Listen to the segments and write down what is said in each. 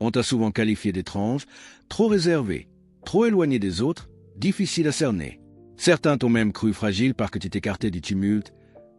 On t'a souvent qualifié d'étrange, trop réservé, trop éloigné des autres, difficile à cerner. Certains t'ont même cru fragile parce que tu t'écartais du tumulte,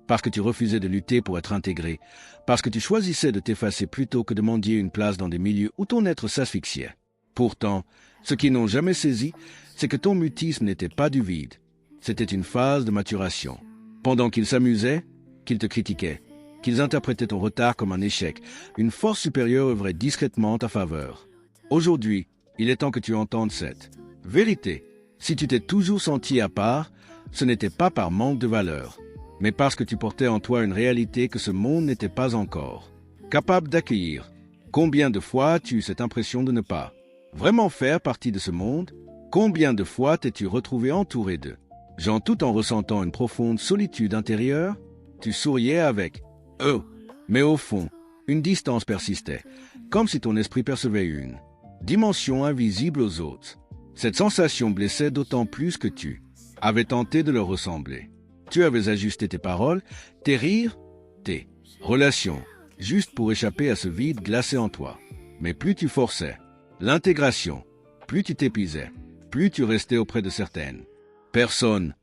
parce que tu refusais de lutter pour être intégré, parce que tu choisissais de t'effacer plutôt que de mendier une place dans des milieux où ton être s'asphyxiait. Pourtant, ce qu'ils n'ont jamais saisi, c'est que ton mutisme n'était pas du vide. C'était une phase de maturation. Pendant qu'ils s'amusaient, qu'ils te critiquaient, qu'ils interprétaient ton retard comme un échec, une force supérieure œuvrait discrètement en ta faveur. Aujourd'hui, il est temps que tu entendes cette vérité. Si tu t'es toujours senti à part, ce n'était pas par manque de valeur, mais parce que tu portais en toi une réalité que ce monde n'était pas encore capable d'accueillir. Combien de fois as-tu eu cette impression de ne pas vraiment faire partie de ce monde? Combien de fois t'es-tu retrouvé entouré de gens tout en ressentant une profonde solitude intérieure? Tu souriais avec eux, mais au fond, une distance persistait, comme si ton esprit percevait une dimension invisible aux autres. Cette sensation blessait d'autant plus que tu avais tenté de leur ressembler. Tu avais ajusté tes paroles, tes rires, tes relations, juste pour échapper à ce vide glacé en toi. Mais plus tu forçais l'intégration, plus tu t'épuisais, plus tu restais auprès de certaines personnes,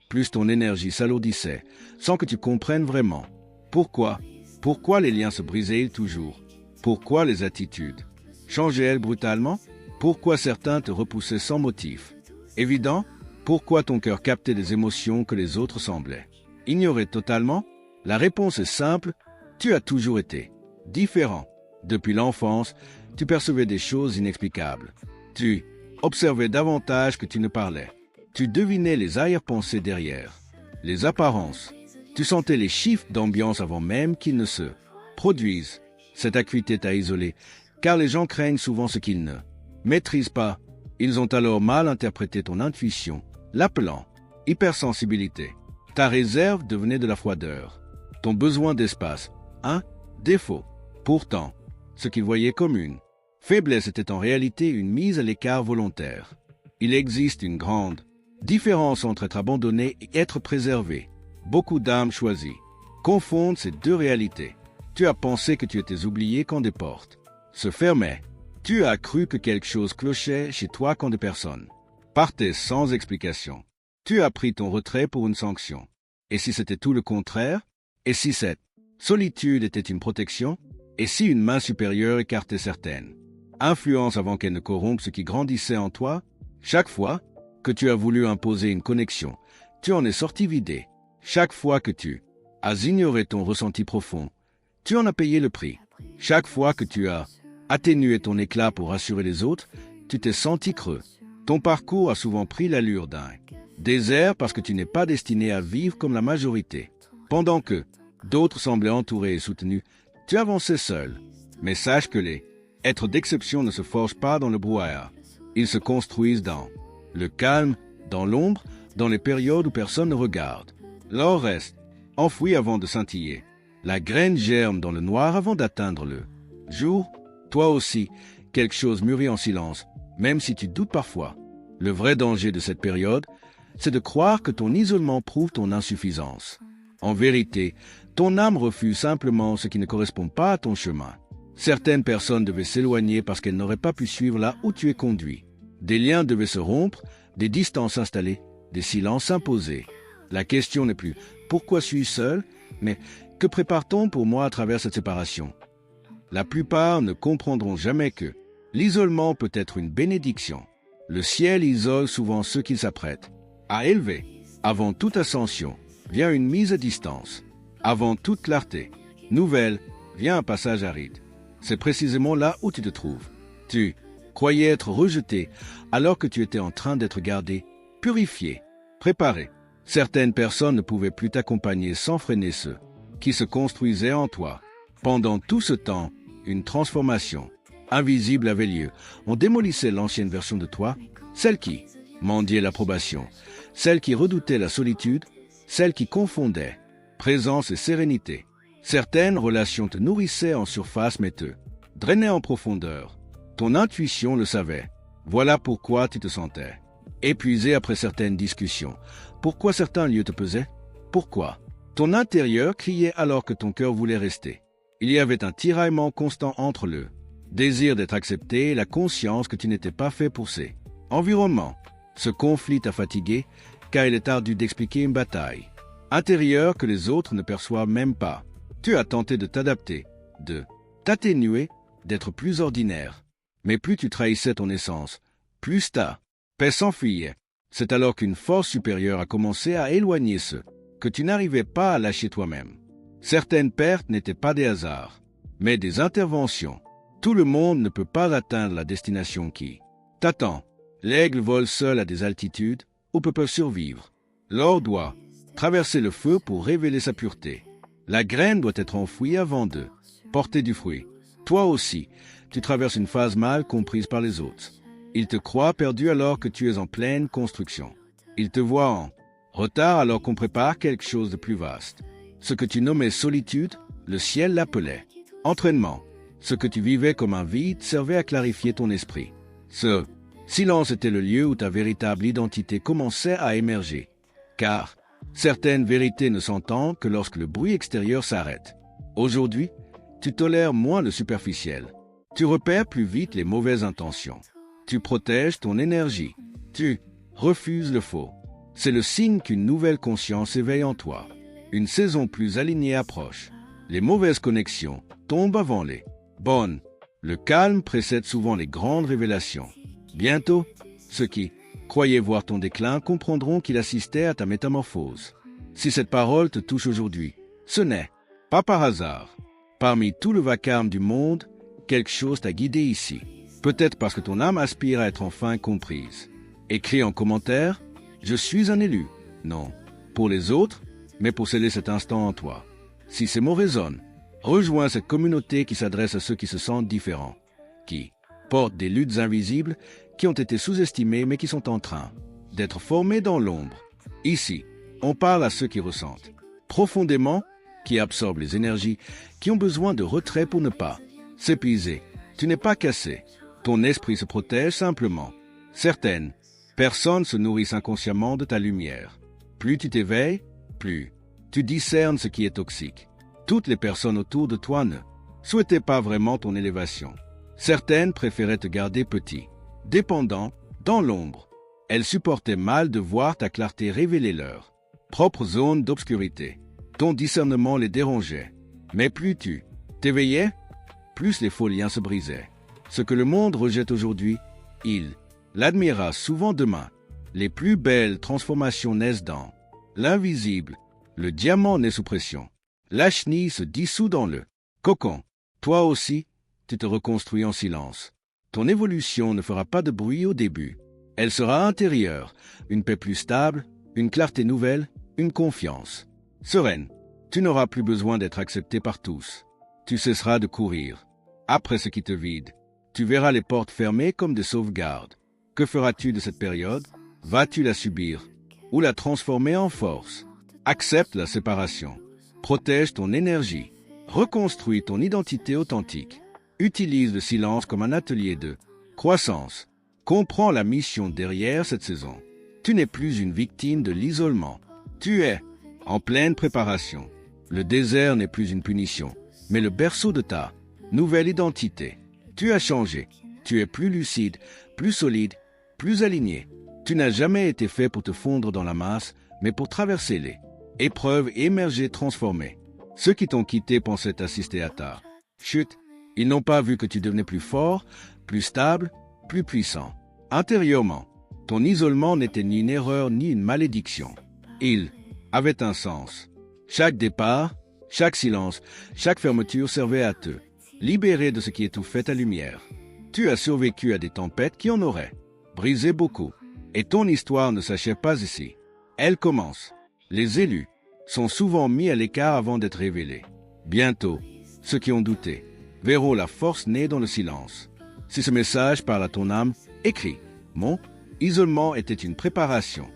plus ton énergie s'alourdissait, sans que tu comprennes vraiment. Pourquoi les liens se brisaient-ils toujours? Pourquoi les attitudes changeaient-elles brutalement? Pourquoi certains te repoussaient sans motif évident? Pourquoi ton cœur captait des émotions que les autres semblaient ignorer totalement? La réponse est simple, tu as toujours été différent. Depuis l'enfance, tu percevais des choses inexplicables. Tu observais davantage que tu ne parlais. Tu devinais les arrière-pensées derrière, les apparences. Tu sentais les chiffres d'ambiance avant même qu'ils ne se produisent. Cette acuité t'a isolé, car les gens craignent souvent ce qu'ils ne maîtrisent pas. Ils ont alors mal interprété ton intuition, l'appelant hypersensibilité. Ta réserve devenait de la froideur, ton besoin d'espace, un défaut. Pourtant, ce qu'ils voyaient comme une faiblesse était en réalité une mise à l'écart volontaire. Il existe une grande différence entre être abandonné et être préservé. Beaucoup d'âmes choisies confondent ces deux réalités. Tu as pensé que tu étais oublié quand des portes se fermaient. Tu as cru que quelque chose clochait chez toi quand des personnes partaient sans explication. Tu as pris ton retrait pour une sanction. Et si c'était tout le contraire? Et si cette solitude était une protection? Et si une main supérieure écartait certaines influences avant qu'elles ne corrompent ce qui grandissait en toi? Chaque fois que tu as voulu imposer une connexion, tu en es sorti vidé. Chaque fois que tu as ignoré ton ressenti profond, tu en as payé le prix. Chaque fois que tu as atténué ton éclat pour rassurer les autres, tu t'es senti creux. Ton parcours a souvent pris l'allure d'un désert parce que tu n'es pas destiné à vivre comme la majorité. Pendant que d'autres semblaient entourés et soutenus, tu avançais seul. Mais sache que les êtres d'exception ne se forgent pas dans le brouhaha. Ils se construisent dans le calme, dans l'ombre, dans les périodes où personne ne regarde. L'or reste enfoui avant de scintiller. La graine germe dans le noir avant d'atteindre le jour. Toi aussi, quelque chose mûrit en silence, même si tu doutes parfois. Le vrai danger de cette période, c'est de croire que ton isolement prouve ton insuffisance. En vérité, ton âme refuse simplement ce qui ne correspond pas à ton chemin. Certaines personnes devaient s'éloigner parce qu'elles n'auraient pas pu suivre là où tu es conduit. Des liens devaient se rompre, des distances s'installer, des silences s'imposer. La question n'est plus « pourquoi suis-je seul ?», mais « que prépare-t-on pour moi à travers cette séparation ?» La plupart ne comprendront jamais que l'isolement peut être une bénédiction. Le ciel isole souvent ceux qu'il s'apprête à élever. Avant toute ascension, vient une mise à distance. Avant toute clarté nouvelle, vient un passage aride. C'est précisément là où tu te trouves. Tu croyais être rejeté alors que tu étais en train d'être gardé, purifié, préparé. Certaines personnes ne pouvaient plus t'accompagner sans freiner ceux qui se construisaient en toi. Pendant tout ce temps, une transformation invisible avait lieu. On démolissait l'ancienne version de toi, celle qui mendiait l'approbation, celle qui redoutait la solitude, celle qui confondait présence et sérénité. Certaines relations te nourrissaient en surface mais te drainaient en profondeur. Ton intuition le savait. Voilà pourquoi tu te sentais épuisé après certaines discussions. Pourquoi certains lieux te pesaient? Pourquoi? Ton intérieur criait alors que ton cœur voulait rester. Il y avait un tiraillement constant entre le Désir d'être accepté et la conscience que tu n'étais pas fait pour ces environnements. Ce conflit t'a fatigué car il est ardu d'expliquer une bataille intérieure que les autres ne perçoivent même pas. Tu as tenté de t'adapter, de t'atténuer, d'être plus ordinaire. Mais plus tu trahissais ton essence, plus ta paix s'enfuyait. C'est alors qu'une force supérieure a commencé à éloigner ceux que tu n'arrivais pas à lâcher toi-même. Certaines pertes n'étaient pas des hasards, mais des interventions. Tout le monde ne peut pas atteindre la destination qui t'attend. L'aigle vole seul à des altitudes où peut survivre. L'or doit traverser le feu pour révéler sa pureté. La graine doit être enfouie avant de porter du fruit. Toi aussi, tu traverses une phase mal comprise par les autres. Ils te croient perdu alors que tu es en pleine construction. Ils te voient en retard alors qu'on prépare quelque chose de plus vaste. Ce que tu nommais solitude, le ciel l'appelait entraînement. Ce que tu vivais comme un vide servait à clarifier ton esprit. Ce silence était le lieu où ta véritable identité commençait à émerger. Car certaines vérités ne s'entendent que lorsque le bruit extérieur s'arrête. Aujourd'hui, tu tolères moins le superficiel. Tu repères plus vite les mauvaises intentions. Tu protèges ton énergie. Tu refuses le faux. C'est le signe qu'une nouvelle conscience éveille en toi. Une saison plus alignée approche. Les mauvaises connexions tombent avant les bonnes. Le calme précède souvent les grandes révélations. Bientôt, ceux qui croyaient voir ton déclin comprendront qu'il assistait à ta métamorphose. Si cette parole te touche aujourd'hui, ce n'est pas par hasard. Parmi tout le vacarme du monde, quelque chose t'a guidé ici. Peut-être parce que ton âme aspire à être enfin comprise. Écris en commentaire « Je suis un élu ». Non, pour les autres, mais pour sceller cet instant en toi. Si ces mots résonnent, rejoins cette communauté qui s'adresse à ceux qui se sentent différents, qui portent des luttes invisibles, qui ont été sous-estimées mais qui sont en train d'être formées dans l'ombre. Ici, on parle à ceux qui ressentent profondément, qui absorbent les énergies, qui ont besoin de retrait pour ne pas s'épuiser. Tu n'es pas cassé. Ton esprit se protège simplement. Certaines personnes se nourrissent inconsciemment de ta lumière. Plus tu t'éveilles, plus tu discernes ce qui est toxique. Toutes les personnes autour de toi ne souhaitaient pas vraiment ton élévation. Certaines préféraient te garder petit, dépendant, dans l'ombre. Elles supportaient mal de voir ta clarté révéler leur propre zone d'obscurité. Ton discernement les dérangeait. Mais plus tu t'éveillais, plus les faux liens se brisaient. Ce que le monde rejette aujourd'hui, il l'admirera souvent demain. Les plus belles transformations naissent dans l'invisible. Le diamant naît sous pression. La chenille se dissout dans le cocon. Toi aussi, tu te reconstruis en silence. Ton évolution ne fera pas de bruit au début. Elle sera intérieure, une paix plus stable, une clarté nouvelle, une confiance sereine. Tu n'auras plus besoin d'être accepté par tous. Tu cesseras de courir après ce qui te vide. Tu verras les portes fermées comme des sauvegardes. Que feras-tu de cette période? Vas-tu la subir ou la transformer en force? Accepte la séparation. Protège ton énergie. Reconstruis ton identité authentique. Utilise le silence comme un atelier de croissance. Comprends la mission derrière cette saison. Tu n'es plus une victime de l'isolement. Tu es en pleine préparation. Le désert n'est plus une punition, mais le berceau de ta nouvelle identité. Tu as changé. Tu es plus lucide, plus solide, plus aligné. Tu n'as jamais été fait pour te fondre dans la masse, mais pour traverser les épreuves et émerger transformé. Ceux qui t'ont quitté pensaient assister à ta chute. Ils n'ont pas vu que tu devenais plus fort, plus stable, plus puissant. Intérieurement, ton isolement n'était ni une erreur ni une malédiction. Il avait un sens. Chaque départ, chaque silence, chaque fermeture servait à te libérer de ce qui étouffait ta lumière. Tu as survécu à des tempêtes qui en auraient brisé beaucoup. Et ton histoire ne s'achève pas ici. Elle commence. Les élus sont souvent mis à l'écart avant d'être révélés. Bientôt, ceux qui ont douté verront la force née dans le silence. Si ce message parle à ton âme, écris. Mon isolement était une préparation.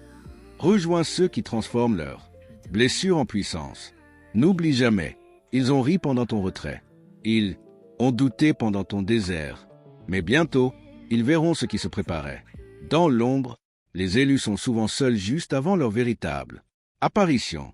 Rejoins ceux qui transforment leurs blessures en puissance. N'oublie jamais, ils ont ri pendant ton retrait. Ils ont douté pendant ton désert. Mais bientôt, ils verront ce qui se préparait. Dans l'ombre, les élus sont souvent seuls juste avant leur véritable apparition.